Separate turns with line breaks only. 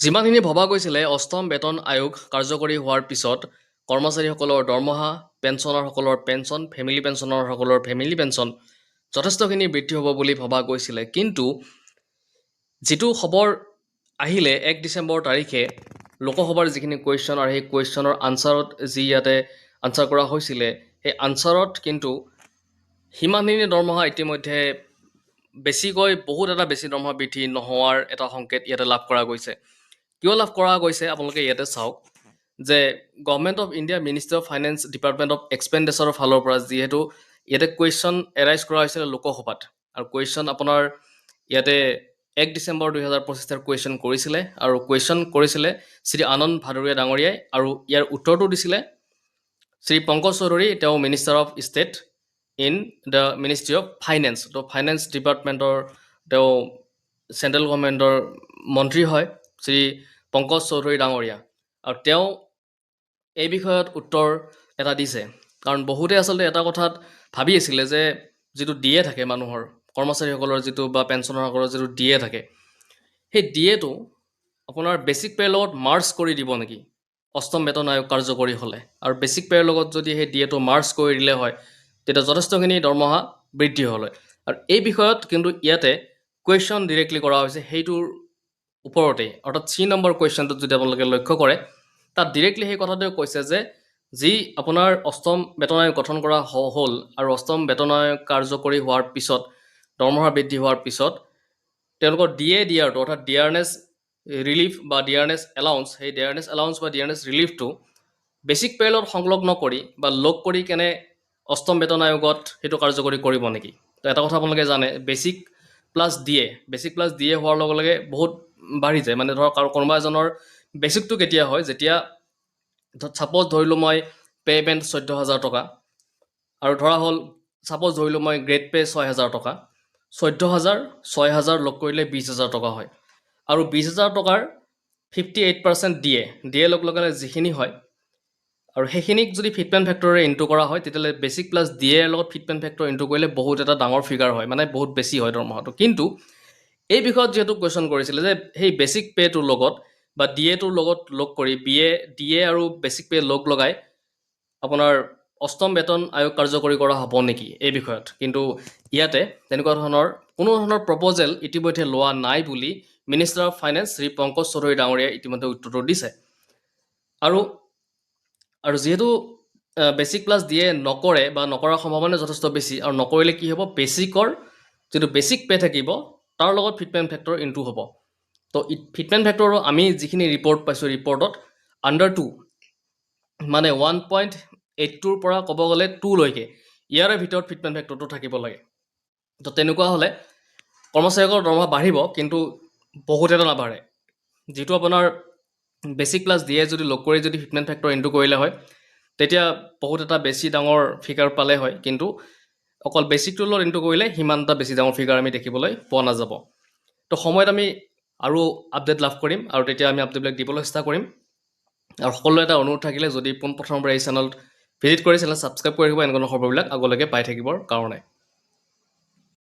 যিমানখিনি ভবা গৈছিলে অষ্টম বেতন আয়োগ কাৰ্যকৰী হোৱাৰ পিছত কৰ্মচাৰীসকলৰ দৰমহা, পেঞ্চনাৰসকলৰ পেঞ্চন, ফেমিলি পেঞ্চনাৰসকলৰ ফেমিলি পেঞ্চন যথেষ্টখিনি বৃদ্ধি হ'ব বুলি ভবা গৈছিলে। কিন্তু যিটো খবৰ আহিলে 1 ডিচেম্বৰ তাৰিখে লোকসভাৰ যিখিনি কুৱেশ্যন আৰু সেই কুৱেশ্যনৰ আনচাৰত যি ইয়াতে আনচাৰ কৰা হৈছিলে, সেই আনচাৰত কিন্তু সিমানখিনি দৰমহা ইতিমধ্যে বেছিকৈ বহুত এটা বেছি দৰমহা বৃদ্ধি নোহোৱাৰ এটা সংকেত ইয়াতে লাভ কৰা গৈছে। কিয় লাভ কৰা গৈছে আপোনালোকে ইয়াতে চাওক যে government of India ministry of finance department of এক্সপেণ্ডিচাৰৰ ফালৰ পৰা যিহেতু ইয়াতে কুৱেশ্যন এৰাইজ কৰা হৈছিলে লোকসভাত, আৰু কুৱেশ্যন আপোনাৰ ইয়াতে 1 ডিচেম্বৰ 2025 কুৱেশ্যন কৰিছিলে, আৰু কুৱেশ্যন কৰিছিলে শ্ৰী আনন্দ ভাদুৰীয়া ডাঙৰীয়াই, আৰু ইয়াৰ উত্তৰটো দিছিলে শ্ৰী পংকজ চৌধুৰী, তেওঁ minister of state in the ministry of finance. তো ফাইনেন্স ডিপাৰ্টমেণ্টৰ তেওঁ চেণ্ট্ৰেল গভৰ্ণমেণ্টৰ মন্ত্ৰী হয় শ্ৰী পংকজ চৌধুৰী ডাঙৰীয়া, আৰু তেওঁ এই বিষয়ত উত্তৰ এটা দিছে। কাৰণ বহুতে আচলতে এটা কথাত ভাবি আছিলে যে যিটো ডিএ থাকে মানুহৰ কৰ্মচাৰীসকলৰ যিটো বা পেঞ্চনাৰসকলৰ যিটো ডিএ থাকে, সেই ডিএটো আপোনাৰ বেছিক পে'ৰ লগত মাৰ্জ কৰি দিব নেকি অষ্টম বেতন আয়োগ কাৰ্যকৰী হ'লে। আৰু বেছিক পে'ৰ লগত যদি সেই ডিএটো মাৰ্জ কৰি দিলে হয় তেতিয়া যথেষ্টখিনি দৰমহা বৃদ্ধি হ'ল হয়। আৰু এই বিষয়ত কিন্তু ইয়াতে কুৱেশ্যন ডিৰেক্টলি কৰা হৈছে সেইটোৰ ওপৰতে, অৰ্থাৎ 3 নম্বৰ কুৱেশ্যনটোত যদি আপোনালোকে লক্ষ্য কৰে তাত ডিৰেক্টলি সেই কথাটোৱে কৈছে যে যি আপোনাৰ অষ্টম বেতন আয়োগ গঠন কৰা হ'ল আৰু অষ্টম বেতন আয়োগ কাৰ্যকৰী হোৱাৰ পিছত দৰমহা বৃদ্ধি হোৱাৰ পিছত তেওঁলোকৰ ডিআৰটো অৰ্থাৎ ডিয়াৰনেছ ৰিলিফ বা ডিয়াৰনেছ এলাউন্স, সেই ডিয়াৰনেছ এলাউন্স বা ডিয়াৰনেছ ৰিলিফটো বেছিক পে'ৰ লগত সংলগ্ন কৰি বা লগ কৰি কেনে অষ্টম বেতন আয়োগত সেইটো কাৰ্যকৰী কৰিব নেকি। তো এটা কথা আপোনালোকে জানে, বেছিক প্লাছ ডিএ হোৱাৰ লগে লগে বহুত বাঢ়ি যায়। মানে ধৰক আৰু কোনোবা এজনৰ বেছিকটো কেতিয়া হয়, যেতিয়া ছাপ'জ ধৰিলোঁ মই পে' বেণ্ড 14,000 টকা, আৰু ধৰা হ'ল ছাপ'জ ধৰিলোঁ মই গ্ৰেড পে' 6,000 টকা, 14,000 6,000 লগ কৰিলে 20,000 টকা হয়। আৰু 20,000 টকাৰ 58% ডিএ লগ লগালে যিখিনি হয়, আৰু সেইখিনিক যদি ফিটমেণ্ট ফেক্টৰে ইনটু কৰা হয় তেতিয়াহ'লে বেছিক প্লাছ ডিএৰ লগত ফিটমেণ্ট ফেক্টৰ ইনটু কৰিলে বহুত এটা ডাঙৰ ফিগাৰ হয়, মানে বহুত বেছি হয় দৰমহাটো। কিন্তু এই বিষয়ত যিহেতু কুৱেশ্যন কৰিছিলে যে সেই বেছিক পে'টোৰ লগত বা ডিএটোৰ লগত লগ কৰি ডিএ আৰু বেছিক পে' লগ লগাই আপোনাৰ অষ্টম বেতন আয়োগ কাৰ্যকৰী কৰা হ'ব নেকি এই বিষয়ত। কিন্তু ইয়াতে তেনেকুৱা ধৰণৰ কোনো ধৰণৰ প্ৰপ'জেল ইতিমধ্যে লোৱা নাই বুলি minister of finance Shri Pankaj Chaudhary ডাঙৰীয়াই ইতিমধ্যে উত্তৰটো দিছে। আৰু যিহেতু বেছিক প্লাছ ডিএ নকৰে বা নকৰাৰ সম্ভাৱনা যথেষ্ট বেছি, আৰু নকৰিলে কি হ'ব, বেছিকৰ যিটো বেছিক পে' থাকিব তাৰ লগত ফিটমেণ্ট ফেক্টৰ ইনটু হ'ব। তো ফিটমেণ্ট ফেক্টৰো আমি যিখিনি ৰিপৰ্ট পাইছোঁ, ৰিপৰ্টত আণ্ডাৰ 2 মানে 1.82ৰ পৰা ক'ব গ'লে 2 লৈকে ইয়াৰে ভিতৰত ফিটমেণ্ট ফেক্টৰটো থাকিব লাগে। তো তেনেকুৱা হ'লে কৰ্মচাৰীসকলৰ দৰমহা বাঢ়িব, কিন্তু বহুত এটা নাবাঢ়ে। যিটো আপোনাৰ বেছিক প্লাছ ডিএ যদি লগ কৰি যদি ফিটমেণ্ট ফেক্টৰ ইনটু কৰিলে হয় তেতিয়া বহুত এটা বেছি ডাঙৰ ফিগাৰ পালে হয়, কিন্তু অকল বেছিকটোৰ লগত ইনটু কৰিলে সিমান এটা বেছি ডাঙৰ ফিগাৰ আমি দেখিবলৈ পোৱা নাযাব। তো সময়ত আমি আৰু আপডেট লাভ কৰিম, আৰু তেতিয়া আমি আপডেটবিলাক দিবলৈ চেষ্টা কৰিম। আৰু সকলোৱে এটা অনুৰোধ থাকিলে যদি পোনপ্ৰথমবাৰ এই চেনেলত ভিজিট কৰি চেনেল ছাবস্ক্ৰাইব কৰি ৰাখিব এনেকুৱা খবৰবিলাক আগলৈকে পাই থাকিবৰ কাৰণে।